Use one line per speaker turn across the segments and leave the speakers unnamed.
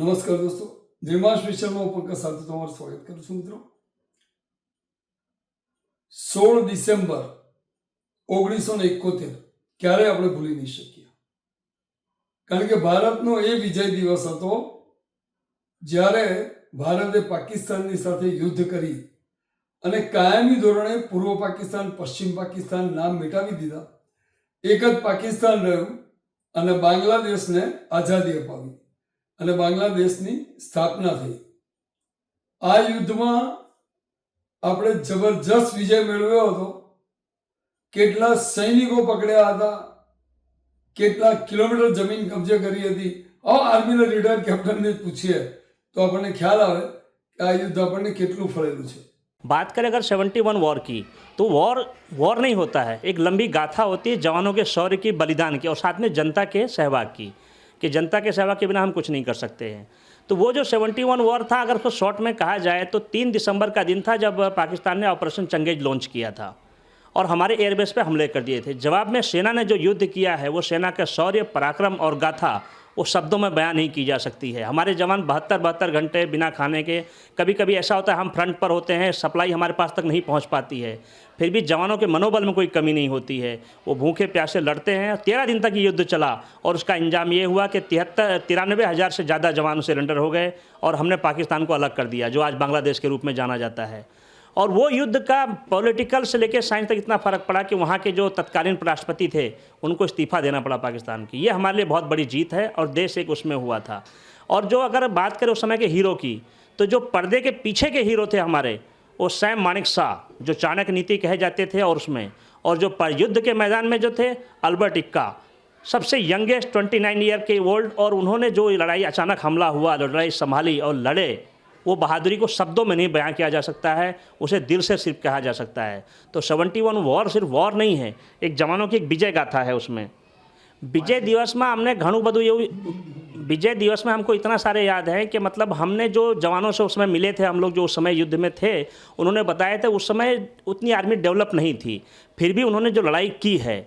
નમસ્કાર દોસ્તો, નિર્માણ સ્પેશિયલમાં ઉપકર સાથે તમારું સ્વાગત કરું છું મિત્રો। 16 ડિસેમ્બર 1971 ક્યારે આપણે ભૂલી નહીં શકીએ, કારણ કે ભારતનો એ વિજય દિવસ હતો જ્યારે ભારતે પાકિસ્તાનની સાથે યુદ્ધ કરી અને કાયમી ધોરણે પૂર્વ પાકિસ્તાન પશ્ચિમ પાકિસ્તાન નામ મિટાવી દીધા। એક જ પાકિસ્તાન રહ્યું અને બાંગ્લાદેશને આઝાદી અપાવી અને બાંગ્લાદેશની સ્થાપના થઈ। આ યુદ્ધમાં આપણે જબરજસ્ત વિજય મેળવ્યો હતો। કેટલા સૈનિકો પકડ્યા હતા, કેટલા કિલોમીટર જમીન કબજે કરી હતી। આ આર્મીના રિટાયર્ડ કેપ્ટનને પૂછીએ તો આપણને ખ્યાલ આવે કે આ યુદ્ધ આપણને કેટલું ફળેલું છે।
बात करें अगर 71 वॉर की, तो वॉर नहीं होता है, एक लंबी गाथा होती है जवानों के शौर्य की, बलिदान की और साथ में जनता के सहभाग की, कि जनता के सहभाग के बिना हम कुछ नहीं कर सकते हैं। तो वो जो 71 वॉर था, अगर उसको शॉर्ट में कहा जाए तो 3 दिसंबर का दिन था जब पाकिस्तान ने ऑपरेशन चंगेज लॉन्च किया था और हमारे एयरबेस पे हमले कर दिए थे। जवाब में सेना ने जो युद्ध किया है वो सेना का शौर्य, पराक्रम और गाथा वो शब्दों में बयान नहीं की जा सकती है। हमारे जवान 72 घंटे बिना खाने के, कभी कभी ऐसा होता है हम फ्रंट पर होते हैं, सप्लाई हमारे पास तक नहीं पहुंच पाती है, फिर भी जवानों के मनोबल में कोई कमी नहीं होती है। वो भूखे प्यासे लड़ते हैं। 13 दिन तक ये युद्ध चला और उसका अंजाम ये हुआ कि 93,000 से ज़्यादा जवान सरेंडर हो गए और हमने पाकिस्तान को अलग कर दिया, जो आज बांग्लादेश के रूप में जाना जाता है। और वो युद्ध का पॉलिटिकल से लेकर साइंस तक इतना फ़र्क पड़ा कि वहाँ के जो तत्कालीन राष्ट्रपति थे उनको इस्तीफ़ा देना पड़ा पाकिस्तान की। ये हमारे लिए बहुत बड़ी जीत है और देश एक उसमें हुआ था। और जो अगर बात करें उस समय के हीरो की, तो जो पर्दे के पीछे के हीरो थे हमारे, वो सैम मानेकशॉ, जो चाणक्य नीति कहे जाते थे, और उसमें और जो युद्ध के मैदान में जो थे अल्बर्ट इक्का, सबसे यंगेस्ट 29 ईयर के ओल्ड, और उन्होंने जो लड़ाई अचानक हमला हुआ, लड़ाई संभाली और लड़े, वो बहादुरी को शब्दों में नहीं बयां किया जा सकता है, उसे दिल से सिर्फ कहा जा सकता है। तो 71 वॉर सिर्फ वॉर नहीं है, एक जवानों की एक विजय गाथा है। उसमें विजय दिवस में हमने घणु बधु ये विजय दिवस में हमको इतना सारे याद है कि मतलब हमने जो जवानों से उस समय मिले थे, हम लोग जो उस समय युद्ध में थे, उन्होंने बताया था उस समय उतनी आर्मी डेवलप नहीं थी, फिर भी उन्होंने जो लड़ाई की है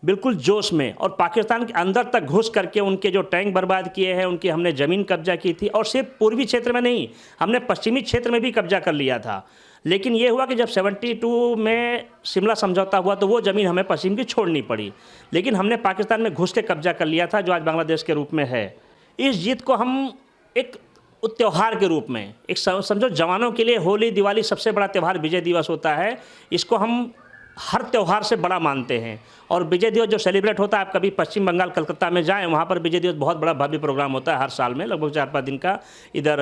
बिल्कुल जोश में, और पाकिस्तान के अंदर तक घुस करके उनके जो टैंक बर्बाद किए हैं, उनकी हमने ज़मीन कब्जा की थी। और सिर्फ पूर्वी क्षेत्र में नहीं, हमने पश्चिमी क्षेत्र में भी कब्जा कर लिया था। लेकिन ये हुआ कि जब 72 में शिमला समझौता हुआ तो वो ज़मीन हमें पश्चिम की छोड़नी पड़ी, लेकिन हमने पाकिस्तान में घुस के कब्जा कर लिया था, जो आज बांग्लादेश के रूप में है। इस जीत को हम एक त्यौहार के रूप में, एक समझो जवानों के लिए होली दिवाली सबसे बड़ा त्यौहार विजय दिवस होता है, इसको हम हर त्यौहार से बड़ा मानते हैं। और विजय दिवस जो सेलिब्रेट होता है, आप कभी पश्चिम बंगाल कलकत्ता में जाएं, वहाँ पर विजय दिवस बहुत बड़ा भव्य प्रोग्राम होता है हर साल में, लगभग 4-5 दिन का। इधर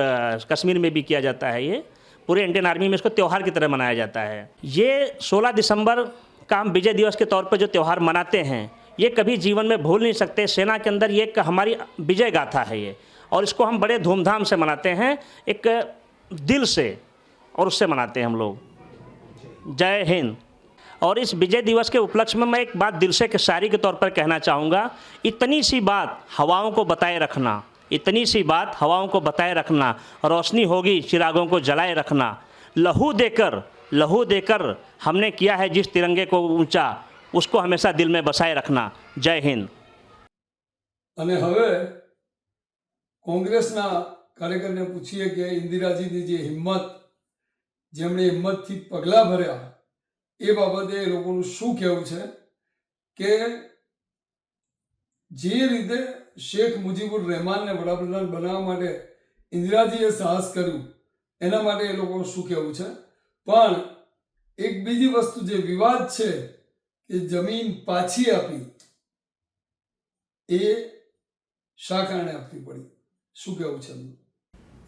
कश्मीर में भी किया जाता है, ये पूरे इंडियन आर्मी में इसको त्यौहार की तरह मनाया जाता है। ये 16 दिसंबर का हम विजय दिवस के तौर पर जो त्यौहार मनाते हैं, ये कभी जीवन में भूल नहीं सकते। सेना के अंदर ये एक हमारी विजय गाथा है ये, और इसको हम बड़े धूमधाम से मनाते हैं, एक दिल से, और उससे मनाते हैं हम लोग। जय हिंद। और इस विजय दिवस के उपलक्ष्य में मैं एक बात दिल से शायरी के तौर पर कहना चाहूँगा। इतनी सी बात हवाओं को बताए रखना, इतनी सी बात हवाओं को बताए रखना, रोशनी होगी चिरागों को जलाए रखना, लहू देकर हमने किया है जिस तिरंगे को ऊंचा, उसको हमेशा दिल में बसाए रखना। जय हिंद।
અને હવે કોંગ્રેસના કાર્યકરને પૂછીએ કે ઇન્દિરાજીની જે હિંમત, જેમણે હિંમતથી પગલાં ભર્યા, એ બાબતે એ લોકોનું શું કહેવું છે કે જે રીતે શેખ મુજીબુર રહેમાનને વડાપ્રધાન બનાવવા માટે ઇન્દિરાજીએ સાહસ કર્યું, એના માટે એ લોકોનું શું કહેવું છે। પણ એક બીજી વસ્તુ જે વિવાદ છે કે જમીન પાછી આપી, એ શા કારણે આપવી પડી, શું કહેવું છે?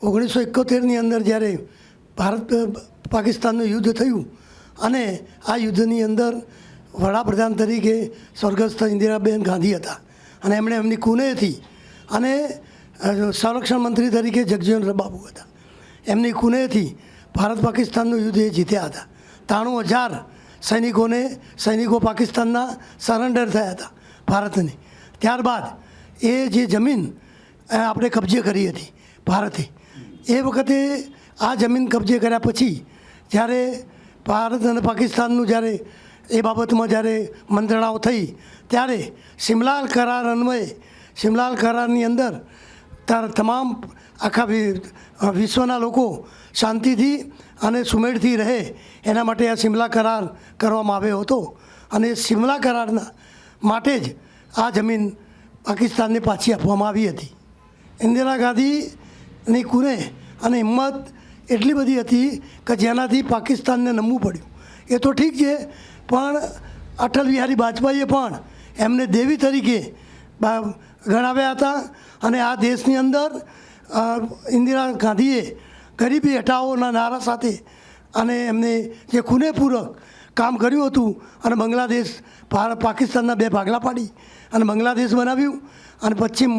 1971ની અંદર જ્યારે ભારત પાકિસ્તાનનું યુદ્ધ થયું અને આ યુદ્ધની અંદર વડાપ્રધાન તરીકે સ્વર્ગસ્થ ઇન્દિરાબેન ગાંધી હતા, અને એમણે એમની કુનેથી, અને સંરક્ષણ મંત્રી તરીકે જગજીવન બાબુ હતા, એમની કુનેથી ભારત પાકિસ્તાનનું યુદ્ધ એ જીત્યા હતા। 93,000 સૈનિકો પાકિસ્તાનના સરેન્ડર થયા હતા ભારતને। ત્યારબાદ એ જે જમીન આપણે કબજે કરી હતી ભારતે, એ વખતે આ જમીન કબજે કર્યા પછી જ્યારે ભારત અને પાકિસ્તાનનું જ્યારે એ બાબતમાં જ્યારે મંત્રણાઓ થઈ, ત્યારે સિમલા કરાર અન્વયે, સિમલા કરારની અંદર તમામ આખા વિશ્વના લોકો શાંતિથી અને સુમેળથી રહે એના માટે આ સિમલા કરાર કરવામાં આવ્યો હતો અને સિમલા કરારના માટે જ આ જમીન પાકિસ્તાનને પાછી આપવામાં આવી હતી. ઇન્દિરા ગાંધીની કુને અને હિંમત એટલી બધી હતી કે જેનાથી પાકિસ્તાનને નમવું પડ્યું. એ તો ઠીક છે, પણ અટલ બિહારી વાજપેયીએ પણ એમને દેવી તરીકે ગણાવ્યા હતા અને આ દેશની અંદર ઇન્દિરા ગાંધીએ ગરીબી હટાવોના નારા સાથે અને એમને જે ખૂનેપૂર્વક કામ કર્યું હતું અને બાંગ્લાદેશ પાકિસ્તાનના બે ભાગલા પાડી અને બાંગ્લાદેશ બનાવ્યું અને પશ્ચિમ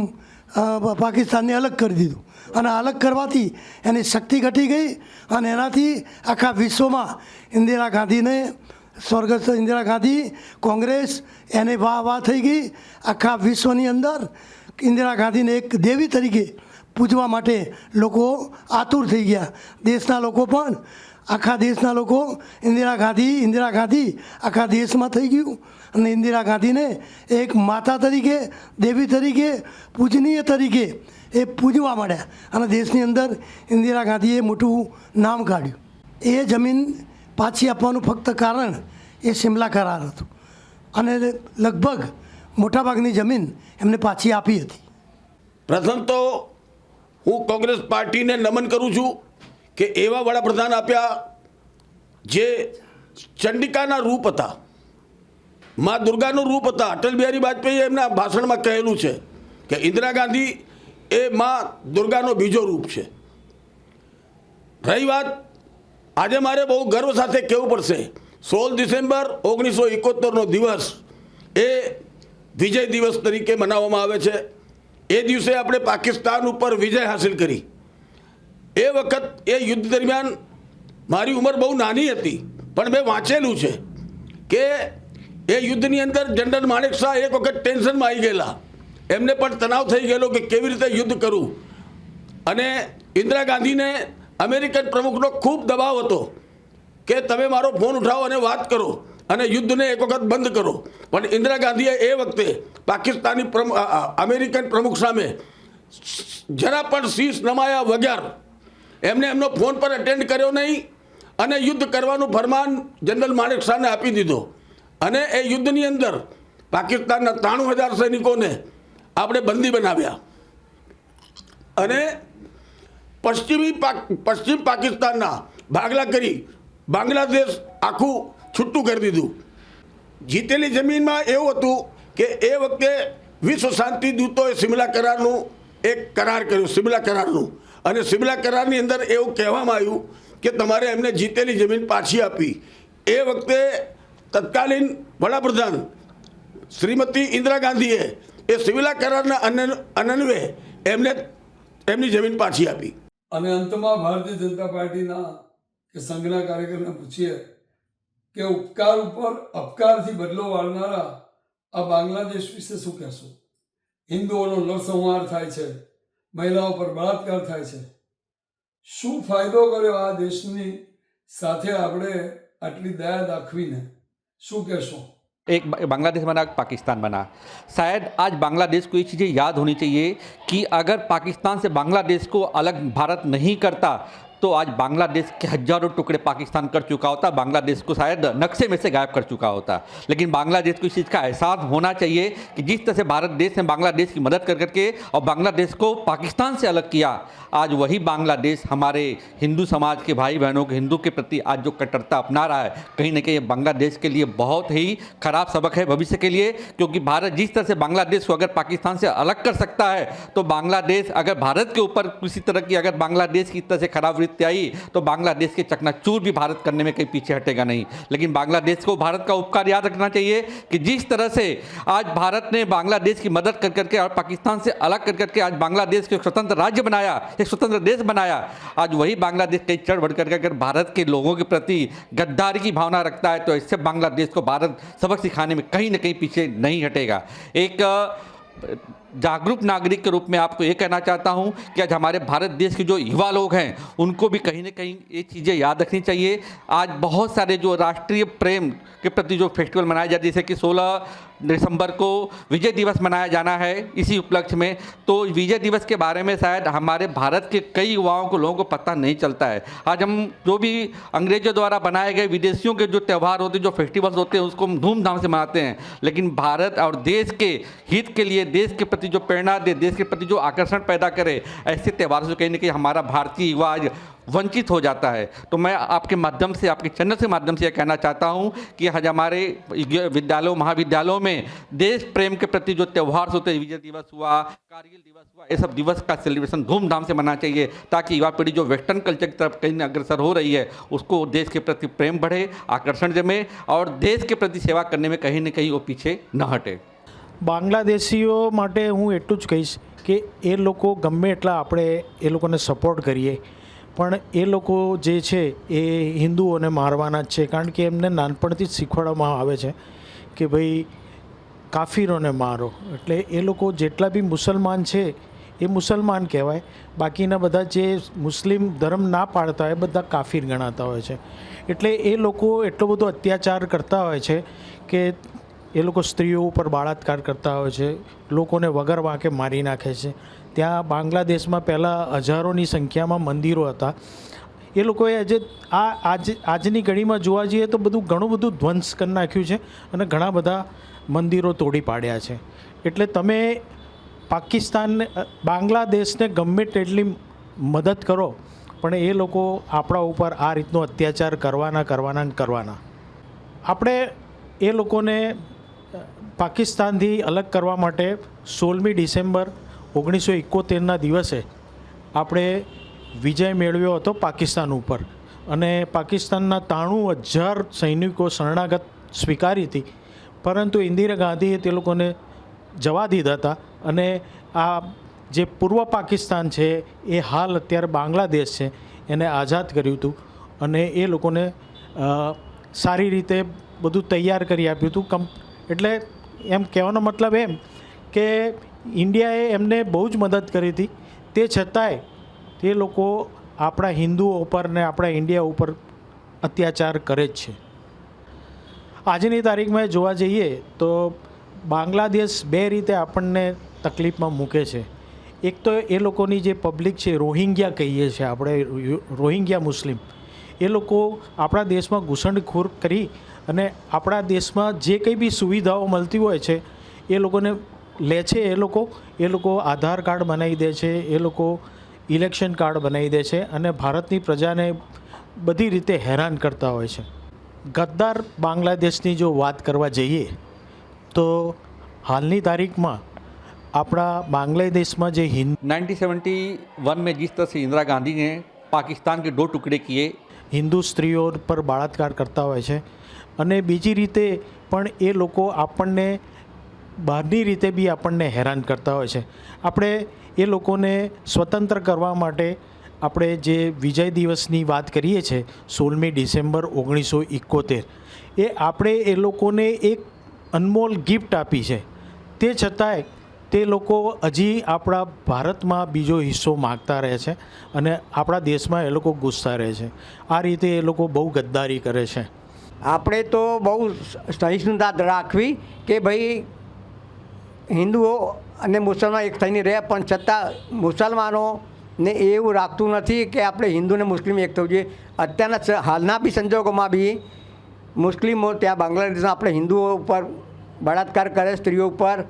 પાકિસ્તાનને અલગ કરી દીધું અને અલગ કરવાથી એની શક્તિ ઘટી ગઈ અને એનાથી આખા વિશ્વમાં ઇન્દિરા ગાંધીને સ્વર્ગસ્થ ઇન્દિરા ગાંધી કોંગ્રેસ એને વાહ થઈ ગઈ. આખા વિશ્વની અંદર ઇન્દિરા ગાંધીને એક દેવી તરીકે પૂજવા માટે લોકો આતુર થઈ ગયા. દેશના લોકો પણ આખા દેશના લોકો ઇન્દિરા ગાંધી આખા દેશમાં થઈ ગયું અને ઇન્દિરા ગાંધીને એક માતા તરીકે દેવી તરીકે પૂજનીય તરીકે એ પૂજવા માંડ્યા અને દેશની અંદર ઇન્દિરા ગાંધીએ મોટું નામ કાઢ્યું. એ જમીન પાછી આપવાનું ફક્ત કારણ એ સિમલા કરાર હતો અને લગભગ મોટાભાગની જમીન એમને પાછી આપી હતી.
પ્રથમ તો હું કોંગ્રેસ પાર્ટીને નમન કરું છું કે એવા વડાપ્રધાન આપ્યા જે ચંડિકાના રૂપ હતા, મા દુર્ગાનું રૂપ હતા. અટલ બિહારી વાજપેયીએ એમના ભાષણમાં કહેલું છે કે ઇન્દિરા ગાંધી એ મા દુર્ગાનો બીજો રૂપ છે. રહી વાત, આજે મારે બહુ ગર્વ સાથે કહેવું પડશે, 16 ડિસેમ્બર 1971નો દિવસ એ વિજય દિવસ તરીકે મનાવવામાં આવે છે. એ દિવસે આપણે પાકિસ્તાન ઉપર વિજય હાંસિલ કરી. એ વખત એ યુદ્ધ દરમિયાન મારી ઉંમર બહુ નાની હતી, પણ મેં વાંચેલું છે કે એ યુદ્ધની અંદર જનરલ માણેક શાહ એક વખત ટેન્શનમાં આવી ગયેલા. એમને પણ તણાવ થઈ ગયેલો કે કેવી રીતે યુદ્ધ કરવું. અને ઇન્દિરા ગાંધીને અમેરિકન પ્રમુખનો ખૂબ દબાવ હતો કે તમે મારો ફોન ઉઠાવો અને વાત કરો અને યુદ્ધને એક વખત બંધ કરો. પણ ઇન્દિરા ગાંધીએ એ વખતે પાકિસ્તાની અમેરિકન પ્રમુખ સામે જરા પણ શીશ નમાયા વગર એમને એમનો ફોન પર અટેન્ડ કર્યો નહીં અને યુદ્ધ કરવાનું ફરમાન જનરલ માણેક શાહને આપી દીધો. અને એ યુદ્ધની અંદર પાકિસ્તાનના 93,000 સૈનિકોને આપણે બંદી બનાવ્યા અને પશ્ચિમ પાકિસ્તાનના ભાગલા કરી બાંગ્લાદેશ આખું છૂટું કરી દીધું. જીતેલી જમીનમાં એવું હતું કે એ વખતે વિશ્વ શાંતિ દૂતોએ સિમલા કરારનું એક કરાર કર્યો, સિમલા કરારનું. અને સિમલા કરારની અંદર એવું કહેવામાં આવ્યું કે તમારે એમને જીતેલી જમીન પાછી આપી. એ વખતે તત્કાલીન વડાપ્રધાન શ્રીમતી ઇન્દિરા ગાંધીએ એ સિમલા કરારના અન્વયે એમને એમની જમીન પાછી આપી.
અને અંતમાં ભારતીય જનતા પાર્ટીના કે સંઘના કાર્યકરને પૂછીએ કે ઉપકાર ઉપર અપકારથી બદલો વાળનારા આ બાંગ્લાદેશ વિશે શું કહેશો? હિન્દુઓનો નરસંહાર થાય છે, મહિલાઓ પર બળાત્કાર થાય છે. શું ફાયદો કર્યો આ દેશની સાથે આપણે આટલી દયા દાખવીને? શું કહેશો?
एक बांग्लादेश बना, पाकिस्तान बना. शायद आज बांग्लादेश को ये चीज़ें याद होनी चाहिए कि अगर पाकिस्तान से बांग्लादेश को अलग भारत नहीं करता तो आज बांग्लादेश के हजारों टुकड़े पाकिस्तान कर चुका होता, बांग्लादेश को शायद नक्शे में से गायब कर चुका होता. लेकिन बांग्लादेश को इस चीज़ का एहसास होना चाहिए कि जिस तरह से भारत देश ने बांग्लादेश की मदद कर करके और बांग्लादेश को पाकिस्तान से अलग किया, आज वही बांग्लादेश हमारे हिंदू समाज के भाई बहनों के हिंदू के प्रति आज जो कट्टरता अपना रहा है, कहीं ना कहीं बांग्लादेश के लिए बहुत ही खराब सबक है भविष्य के लिए. क्योंकि भारत जिस तरह से बांग्लादेश को अगर पाकिस्तान से अलग कर सकता है तो बांग्लादेश अगर भारत के ऊपर किसी तरह की अगर बांग्लादेश की तरह से खराब वृत्ति आई तो बांग्लादेश के चकनाचूर भी भारत करने में कहीं पीछे हटेगा नहीं. लेकिन बांग्लादेश को भारत का उपकार याद रखना चाहिए कि जिस तरह से आज भारत ने बांग्लादेश की मदद कर करके और पाकिस्तान से अलग कर करके आज बांग्लादेश को एक स्वतंत्र राज्य बनाया, एक स्वतंत्र देश बनाया, आज वही बांग्लादेश कई चढ़ बढ़ करके अगर भारत के लोगों के प्रति गद्दारी की भावना रखता है तो इससे बांग्लादेश को भारत सबक सिखाने में कहीं ना कहीं पीछे नहीं हटेगा. एक जागरूक नागरिक के रूप में आपको ये कहना चाहता हूँ कि आज हमारे भारत देश के जो युवा लोग हैं उनको भी कहीं ना कहीं ये चीज़ें याद रखनी चाहिए। आज बहुत सारे जो राष्ट्रीय प्रेम के प्रति जो फेस्टिवल मनाए जाते हैं, जैसे कि 16 दिसंबर को विजय दिवस मनाया जाना है, इसी उपलक्ष्य में तो विजय दिवस के बारे में शायद हमारे भारत के कई युवाओं को, लोगों को पता नहीं चलता है। आज हम जो भी अंग्रेजों द्वारा बनाए गए विदेशियों के जो त्यौहार होते हैं, जो फेस्टिवल्स होते हैं, उसको हम धूमधाम से मनाते हैं, लेकिन भारत और देश के हित के लिए, देश के प्रति जो प्रेरणा दे, देश के प्रति जो आकर्षण पैदा करे, ऐसे त्यौहारों से कहीं ना कहीं हमारा भारतीय युवा आज वंचित हो जाता है। तो मैं आपके माध्यम से, आपके चैनल के माध्यम से यह कहना चाहता हूं कि आज हमारे विद्यालयों, महाविद्यालयों में देश प्रेम के प्रति जो त्यौहार होते हैं, विजय दिवस हुआ, कारगिल दिवस हुआ, ये सब दिवस का सेलिब्रेशन धूमधाम से मनाना चाहिए, ताकि युवा पीढ़ी जो वेस्टर्न कल्चर की तरफ कहीं अग्रसर हो रही है, उसको देश के प्रति प्रेम बढ़े, आकर्षण जमे और देश के प्रति सेवा करने में कहीं ना कहीं वो पीछे न हटे।
બાંગ્લાદેશીઓ માટે હું એટલું જ કહીશ કે એ લોકો ગમે એટલા આપણે એ લોકોને સપોર્ટ કરીએ પણ એ લોકો જે છે એ હિન્દુઓને મારવાના જ છે, કારણ કે એમને નાનપણથી જ શીખવાડવામાં આવે છે કે ભાઈ કાફીરોને મારો. એટલે એ લોકો જેટલા બી મુસલમાન છે એ મુસલમાન કહેવાય, બાકીના બધા જે મુસ્લિમ ધર્મ ના પાળતા હોય બધા કાફીર ગણાતા હોય છે. એટલે એ લોકો એટલો બધો અત્યાચાર કરતા હોય છે કે એ લોકો સ્ત્રીઓ ઉપર બળાત્કાર કરતા હોય છે, લોકોને વગર વાંકે મારી નાખે છે. ત્યાં બાંગ્લાદેશમાં પહેલાં હજારોની સંખ્યામાં મંદિરો હતા. એ લોકોએ આજની ઘડીમાં જોવા જઈએ તો ઘણું બધું ધ્વંસ કરી નાખ્યું છે અને ઘણા બધા મંદિરો તોડી પાડ્યા છે. એટલે તમે પાકિસ્તાનને, બાંગ્લાદેશને ગમે તેટલી મદદ કરો પણ એ લોકો આપણા ઉપર આ રીતનો અત્યાચાર કરવાના. આપણે એ લોકોને પાકિસ્તાનથી અલગ કરવા માટે 16મી ડિસેમ્બર 1971ના દિવસે આપણે વિજય મેળવ્યો હતો પાકિસ્તાન ઉપર અને પાકિસ્તાનના 93,000 સૈનિકો શરણાગત સ્વીકારી હતી, પરંતુ ઇન્દિરા ગાંધીએ તે લોકોને જવા દીધા હતા અને આ જે પૂર્વ પાકિસ્તાન છે એ હાલ અત્યારે બાંગ્લાદેશ છે એને આઝાદ કર્યું હતું અને એ લોકોને સારી રીતે બધું તૈયાર કરી આપ્યું હતું. એટલે એમ કહેવાનો મતલબ એમ કે ઇન્ડિયાએ એમને બહુ જ મદદ કરી હતી, તે છતાંય તે લોકો આપણા હિન્દુઓ ઉપર ને આપણા ઇન્ડિયા ઉપર અત્યાચાર કરે જ છે. આજની તારીખમાં જોવા જઈએ તો બાંગ્લાદેશ બે રીતે આપણને તકલીફમાં મૂકે છે. એક તો એ લોકોની જે પબ્લિક છે, રોહિંગ્યા કહીએ છીએ આપણે, રોહિંગ્યા મુસ્લિમ, એ લોકો આપણા દેશમાં ઘૂસણખોર કરી અને આપણા દેશમાં જે કંઈ બી સુવિધાઓ મળતી હોય છે એ લોકોને લે છે. એ લોકો આધાર કાર્ડ બનાવી દે છે, એ લોકો ઇલેક્શન કાર્ડ બનાવી દે છે અને ભારતની પ્રજાને બધી રીતે હેરાન કરતા હોય છે. ગદ્દાર બાંગ્લાદેશની જો વાત કરવા જઈએ તો હાલની તારીખમાં अपना बांग्लादेश में जो
1971 में जिस तरह से इंदिरा गांधी ने पाकिस्तान के 2 टुकड़े किए,
हिंदू स्त्रीओ पर बलात्कार करता होय छे अने बीजी रीते पण ए लोको आपणने बहारनी रीते बी आपणने हैरान करता होय छे. आपणे ए लोकोने स्वतंत्र करवा माटे આપણે જે વિજય દિવસની વાત કરીએ છીએ 16મી ડિસેમ્બર 1971, એ આપણે એ લોકોને એક અનમોલ ગિફ્ટ આપી છે. તે છતાંય તે લોકો હજી આપણા ભારતમાં બીજો હિસ્સો માગતા રહે છે અને આપણા દેશમાં એ લોકો ઘૂસતા રહે છે. આ રીતે એ લોકો બહુ ગદ્દારી કરે છે.
આપણે તો બહુ સહિષ્ણુતા રાખવી કે ભાઈ હિન્દુઓ અને મુસલમાન એક થઈને રહે, પણ છતાં મુસલમાનોને એવું રાખતું નથી કે આપણે હિન્દુ ને મુસ્લિમ એક થવું જોઈએ. અત્યારના હાલના બી સંજોગોમાં બી મુસ્લિમો ત્યાં બાંગ્લાદેશમાં આપણે હિન્દુઓ ઉપર બળાત્કાર કરે, સ્ત્રીઓ ઉપર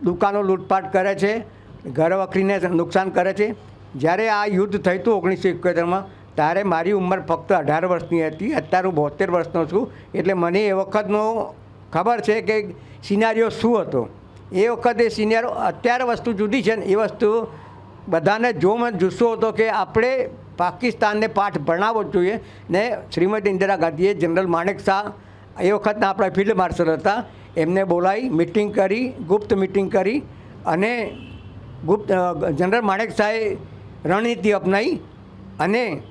દુકાનો લૂંટપાટ કરે છે, ઘર વખરીને નુકસાન કરે છે. જ્યારે આ યુદ્ધ થયું હતું 1971માં, ત્યારે મારી ઉંમર ફક્ત 18 વર્ષની હતી. અત્યારે હું 72 વર્ષનો છું. એટલે મને એ વખતનો ખબર છે કે સિનારીઓ શું હતો. એ વખતે સિનારીઓ, અત્યારે વસ્તુ જુદી છે ને એ વસ્તુ બધાને જુસ્સો હતો કે આપણે પાકિસ્તાનને પાઠ ભણાવવો જોઈએ. ને શ્રીમતી ઇન્દિરા ગાંધીએ જનરલ માણેક શાહ એ વખતના આપણા ફિલ્ડ માર્શલ હતા, એમને બોલાવી મિટિંગ કરી, ગુપ્ત મિટિંગ કરી અને જનરલ માણેક શાહે રણનીતિ અપનાવી અને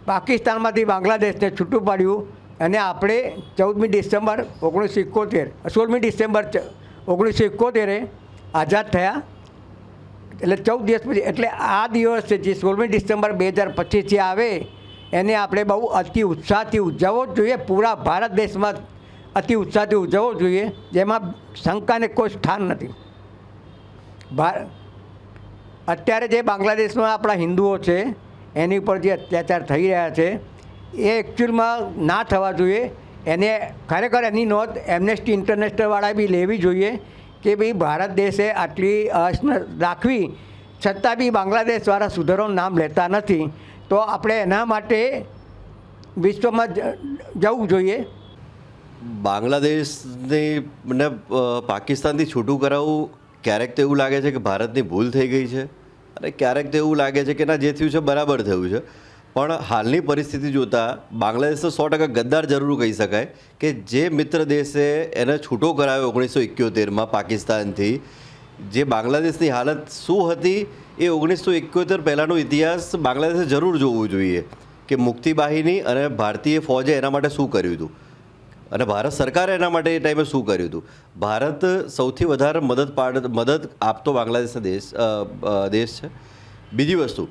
પાકિસ્તાનમાંથી બાંગ્લાદેશને છૂટું પાડ્યું. અને આપણે 16મી ડિસેમ્બર 1971 એ આઝાદ થયા એટલે 14 દિવસ પછી, એટલે આ દિવસ છે જે 16મી ડિસેમ્બર 2025 જે આવે એને આપણે બહુ અતિ ઉત્સાહથી ઉજવવો જ જોઈએ. પૂરા ભારત દેશમાં અતિ ઉત્સાહથી ઉજવવો જોઈએ, જેમાં શંકાને કોઈ સ્થાન નથી. અત્યારે જે બાંગ્લાદેશમાં આપણા હિન્દુઓ છે એની ઉપર જે અત્યાચાર થઈ રહ્યા છે એ એકચ્યુઅલમાં ના થવા જોઈએ. એને ખરેખર એની નોંધ એમ્નેસ્ટી ઇન્ટરનેશનલવાળાએ બી લેવી જોઈએ કે ભાઈ ભારત દેશે આટલી રાખવી છતાં બી બાંગ્લાદેશવાળા સુધારોનું નામ લેતા નથી, તો આપણે એના માટે વિશ્વમાં જવું જોઈએ.
બાંગ્લાદેશની ને પાકિસ્તાનથી છૂટું કરાવવું ક્યારેક તો એવું લાગે છે કે ભારતની ભૂલ થઈ ગઈ છે અને ક્યારેક તો એવું લાગે છે કે ના જે થયું છે બરાબર થયું છે. પણ હાલની પરિસ્થિતિ જોતાં બાંગ્લાદેશ તો 100% ગદ્દાર જરૂર કહી શકાય કે જે મિત્ર દેશે એને છૂટો કરાવ્યો 1971માં પાકિસ્તાનથી. જે બાંગ્લાદેશની હાલત શું હતી એ 1971 પહેલાંનો ઇતિહાસ બાંગ્લાદેશે જરૂર જોવું જોઈએ કે મુક્તિ બાહિની અને ભારતીય ફોજે એના માટે શું કર્યું હતું અને ભારત સરકારે એના માટે એ ટાઈમે શું કર્યું હતું. ભારત સૌથી વધારે મદદ આપતો બાંગ્લાદેશનો દેશ છે. બીજી વસ્તુ,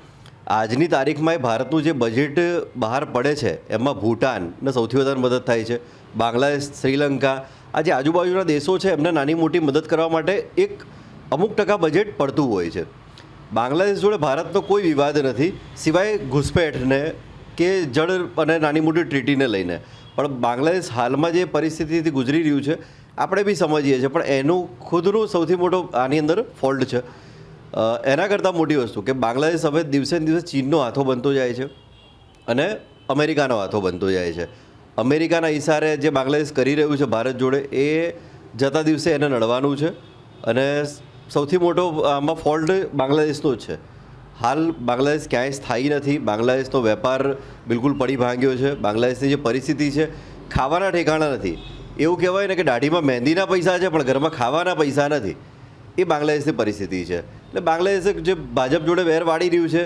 આજની તારીખમાં એ ભારતનું જે બજેટ બહાર પડે છે એમાં ભૂટાનને સૌથી વધારે મદદ થાય છે. બાંગ્લાદેશ, શ્રીલંકા, આ જે આજુબાજુના દેશો છે એમને નાની મોટી મદદ કરવા માટે એક અમુક ટકા બજેટ પડતું હોય છે. બાંગ્લાદેશ જોડે ભારતનો કોઈ વિવાદ નથી સિવાય ઘૂસપેઠને કે જળ અને નાની મોટી ટ્રીટીને લઈને. પણ બાંગ્લાદેશ હાલમાં જે પરિસ્થિતિથી ગુજરી રહ્યું છે આપણે બી સમજીએ છીએ, પણ એનું ખુદનું સૌથી મોટો આની અંદર ફોલ્ટ છે. એના કરતાં મોટી વસ્તુ કે બાંગ્લાદેશ હવે દિવસે ને દિવસે ચીનનો હાથો બનતો જાય છે અને અમેરિકાનો હાથો બનતો જાય છે. અમેરિકાના ઇશારે જે બાંગ્લાદેશ કરી રહ્યું છે ભારત જોડે એ જતા દિવસે એને નડવાનું છે અને સૌથી મોટો આમાં ફોલ્ટ બાંગ્લાદેશનો જ છે. હાલ બાંગ્લાદેશ ક્યાંય સ્થાયી નથી. બાંગ્લાદેશનો વેપાર બિલકુલ પડી ભાંગ્યો છે. બાંગ્લાદેશની જે પરિસ્થિતિ છે ખાવાના ઠેકાણા નથી. એવું કહેવાય ને કે દાઢીમાં મહેંદીના પૈસા છે પણ ઘરમાં ખાવાના પૈસા નથી. એ બાંગ્લાદેશની પરિસ્થિતિ છે. એટલે બાંગ્લાદેશે જે ભાજપ જોડે વેર વાળી રહ્યું છે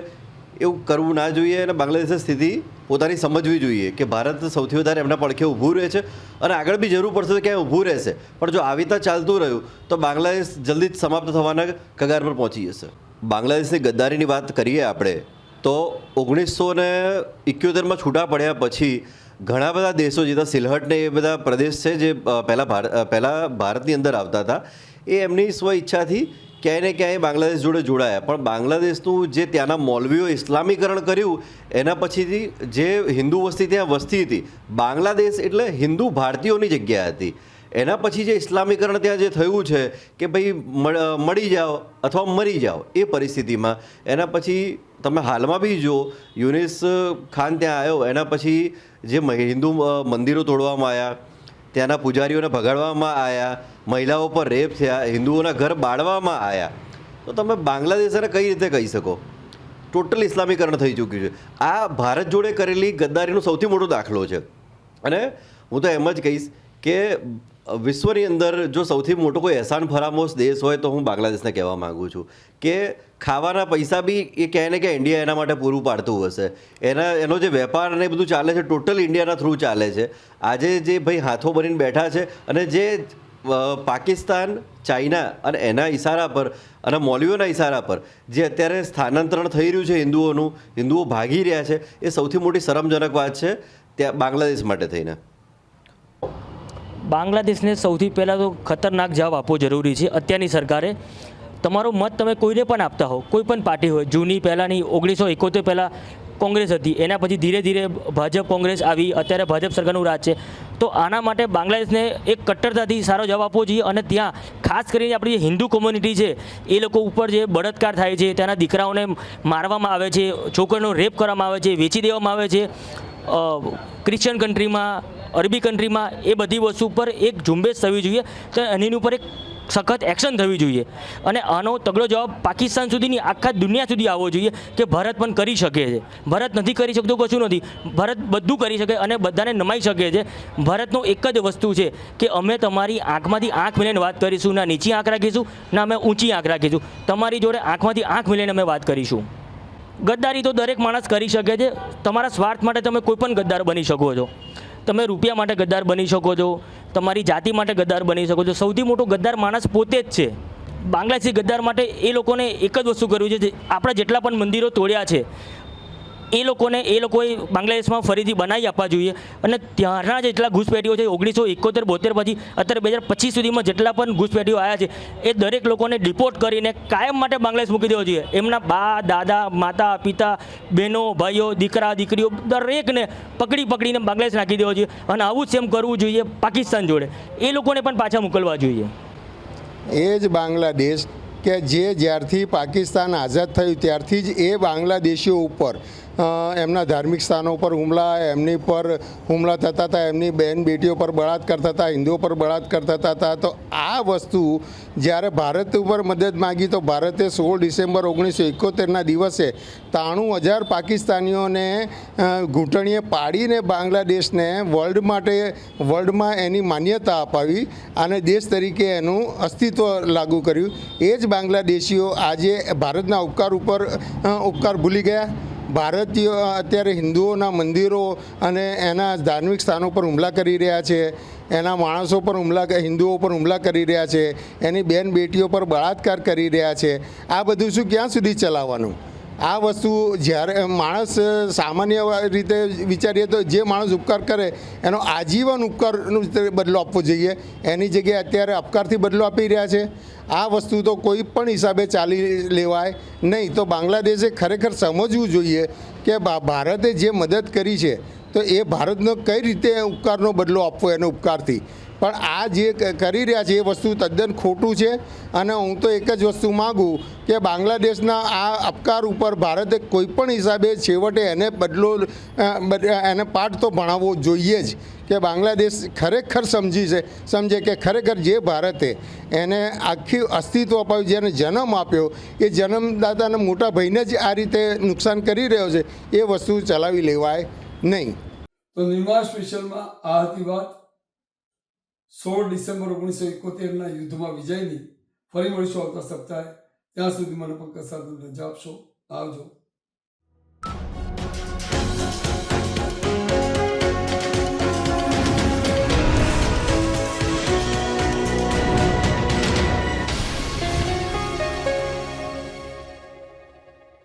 એવું કરવું ના જોઈએ અને બાંગ્લાદેશે સ્થિતિ પોતાની સમજવી જોઈએ કે ભારત સૌથી વધારે એમના પડખે ઊભું રહે છે અને આગળ બી જરૂર પડશે તો ક્યાંય ઊભું રહેશે. પણ જો આવી રીતે ચાલતું રહ્યું તો બાંગ્લાદેશ જલ્દી જ સમાપ્ત થવાના કગાર પર પહોંચી જશે. બાંગ્લાદેશની ગદ્દારીની વાત કરીએ આપણે તો 1971માં છૂટા પડ્યા પછી ઘણા બધા દેશો જેવા સિલહટ ને એ બધા પ્રદેશ છે જે પહેલાં ભારતની અંદર આવતા હતા એ એમની સ્વ ઈચ્છાથી ક્યાંય ને ક્યાંય બાંગ્લાદેશ જોડે જોડાયા. પણ બાંગ્લાદેશનું જે ત્યાંના મૌલવીઓ ઇસ્લામીકરણ કર્યું એના પછીથી જે હિન્દુ વસ્તી ત્યાં વસતી હતી, બાંગ્લાદેશ એટલે હિન્દુ ભારતીયોની જગ્યા હતી. એના પછી જે ઇસ્લામીકરણ ત્યાં જે થયું છે કે ભાઈ મળી જાઓ અથવા મરી જાઓ એ પરિસ્થિતિમાં એના પછી તમે હાલમાં બી જો યુનિસ ખાન ત્યાં આવ્યો એના પછી જે હિન્દુ મંદિરો તોડવામાં આવ્યા, ત્યાંના પૂજારીઓને ભગાડવામાં આવ્યા, મહિલાઓ પર રેપ થયા, હિન્દુઓના ઘર બાળવામાં આવ્યા, તો તમે બાંગ્લાદેશને કઈ રીતે કહી શકો? ટોટલ ઇસ્લામીકરણ થઈ ચૂક્યું છે. આ ભારત જોડે કરેલી ગદ્દારીનો સૌથી મોટો દાખલો છે. અને હું તો એમ જ કહીશ કે વિશ્વની અંદર જો સૌથી મોટો કોઈ એહસાન ફરામોશ દેશ હોય તો હું બાંગ્લાદેશને કહેવા માગું છું કે ખાવાના પૈસા બી એ ક્યાંય ને ક્યાંય ઇન્ડિયા એના માટે પૂરું પાડતું હશે. એનો જે વેપાર અને બધું ચાલે છે ટોટલ ઇન્ડિયાના થ્રુ ચાલે છે. આજે જે ભાઈ હાથો બનીને બેઠા છે અને જે પાકિસ્તાન, ચાઇના અને એના ઇશારા પર અને મૌલવીઓના ઇશારા પર જે અત્યારે સ્થાનાંતરણ થઈ રહ્યું છે હિન્દુઓ ભાગી રહ્યા છે એ સૌથી મોટી શરમજનક વાત છે ત્યાં બાંગ્લાદેશ માટે થઈને.
બાંગ્લાદેશને સૌથી પહેલાં તો ખતરનાક જવાબ આપવો જરૂરી છે. અત્યારની સરકારે તમારો મત તમે કોઈને પણ આપતા હો, કોઈ પણ પાર્ટી હોય, જૂની પહેલાંની 1971 પહેલાં કોંગ્રેસ હતી, એના પછી ધીરે ધીરે ભાજપ કોંગ્રેસ આવી, અત્યારે ભાજપ સરકારનું રાજ છે. તો આના માટે બાંગ્લાદેશને એક કટ્ટરતાથી સારો જવાબ આપવો જોઈએ અને ત્યાં ખાસ કરીને આપણી જે હિન્દુ કોમ્યુનિટી છે એ લોકો ઉપર જે બળાત્કાર થાય છે, ત્યાંના દીકરાઓને મારવામાં આવે છે, છોકરીઓનો રેપ કરવામાં આવે છે, વેચી દેવામાં આવે છે, ક્રિશ્ચન કન્ટ્રીમાં, અરબી કન્ટ્રીમાં, એ બધી વસ્તુ પર એક ઝુંબેશ થવી જોઈએ. તો એની ઉપર એક સખત એક્શન થવી જોઈએ અને આનો તગડો જવાબ પાકિસ્તાન સુધીની આખા દુનિયા સુધી આવવો જોઈએ કે ભારત પણ કરી શકે છે. ભારત નથી કરી શકતું કશું નથી, ભારત બધું કરી શકે અને બધાને નમાઈ શકે છે. ભારતનો એક જ વસ્તુ છે કે અમે તમારી આંખમાંથી આંખ મિલાઈને વાત કરીશું, ના નીચી આંખ રાખીશું ના અમે ઊંચી આંખ રાખીશું, તમારી જોડે આંખમાંથી આંખ મિલાઈને અમે વાત કરીશું. ગદ્દારી તો દરેક માણસ કરી શકે છે. તમારા સ્વાર્થ માટે તમે કોઈ પણ ગદ્દાર બની શકો છો. તમે રૂપિયા માટે ગદ્દાર બની શકો છો, તમારી જાતિ માટે ગદ્દાર બની શકો છો. સૌથી મોટો ગદ્દાર માણસ પોતે જ છે. બાંગ્લાદેશી ગદ્દાર માટે એ લોકોને એક જ વસ્તુ કરવી છે, આપણા જેટલા પણ મંદિરો તોડ્યા છે એ લોકોએ બાંગ્લાદેશમાં ફરીથી બનાવી આપવા જોઈએ અને ત્યાંના જેટલા ઘૂસપેઠીઓ છે 1971-72 પછી અત્યારે 2025 સુધીમાં જેટલા પણ ઘૂસપેઠીઓ આવ્યા છે એ દરેક લોકોને ડિપોર્ટ કરીને કાયમ માટે બાંગ્લાદેશ મૂકી દેવો જોઈએ. એમના બા, દાદા, માતા, પિતા, બહેનો, ભાઈઓ, દીકરા, દીકરીઓ દરેકને પકડીને બાંગ્લાદેશ નાખી દેવો જોઈએ અને આવું જ સેમ કરવું જોઈએ પાકિસ્તાન જોડે. એ લોકોને પણ પાછા મોકલવા જોઈએ.
એ જ બાંગ્લાદેશ કે જે જ્યારથી પાકિસ્તાન આઝાદ થયું ત્યારથી જ એ બાંગ્લાદેશીઓ ઉપર એમના ધાર્મિક સ્થાનો પર હુમલા, એમની પર હુમલા થતા હતા, એમની બહેન બેટીઓ પર બળાત્કાર થતા હતા, હિન્દુઓ પર બળાત્કાર થતા હતા. તો આ વસ્તુ જ્યારે ભારત ઉપર મદદ માગી તો ભારતે 16 ડિસેમ્બર 1971ના દિવસે 93,000 પાકિસ્તાનીઓને ઘૂંટણીએ પાડીને બાંગ્લાદેશને વર્લ્ડમાં એની માન્યતા અપાવી અને દેશ તરીકે એનું અસ્તિત્વ લાગુ કર્યું. એ જ બાંગ્લાદેશીઓ આજે ભારતના ઉપકાર ભૂલી ગયા. ભારતીયો અત્યારે હિન્દુઓના મંદિરો અને એના ધાર્મિક સ્થાનો પર હુમલા કરી રહ્યા છે, એના માણસો પર હિન્દુઓ પર હુમલા કરી રહ્યા છે, એની બેન બેટીઓ પર બળાત્કાર કરી રહ્યા છે. આ બધું શું ક્યાં સુધી ચલાવવાનું? આ વસ્તુ જ્યારે માણસ સામાન્ય રીતે વિચારીએ તો જે માણસ ઉપકાર કરે એનો આજીવન ઉપકારનો બદલો આપવો જોઈએ. એની જગ્યાએ અત્યારે અપકારથી બદલો આપી રહ્યા છે. આ વસ્તુ તો કોઈ પણ હિસાબે ચાલી લેવાય નહીં. તો બાંગ્લાદેશે ખરેખર સમજવું જોઈએ કે ભારતે જે મદદ કરી છે તો એ ભારતનો કઈ રીતે ઉપકારનો બદલો આપવો એનો ઉપકારથી. પણ આ જે કરી રહ્યા છે એ વસ્તુ તદ્દન ખોટું છે અને હું તો એક જ વસ્તુ માગું કે બાંગ્લાદેશના આ અપકાર ઉપર ભારતે કોઈ પણ હિસાબે છેવટે એને પાઠ તો ભણાવવો જોઈએ જ કે બાંગ્લાદેશ ખરેખર સમજે કે ખરેખર જે ભારતે એને આખી અસ્તિત્વ અપાવ્યું, જેને જન્મ આપ્યો, એ જન્મદાતાના મોટા ભાઈને જ આ રીતે નુકસાન કરી રહ્યો છે. એ વસ્તુ ચલાવી લેવાય નહીં.
તો નિર્માણ સ્પેશિયલમાં આ હતી વાત 16 ડિસેમ્બર 1971ના યુદ્ધમાં વિજયની. ફરી મળીશું આવતા સપ્તાહે. ત્યાં સુધી મને પંકજ સાધુ રજા આપશો. આવજો.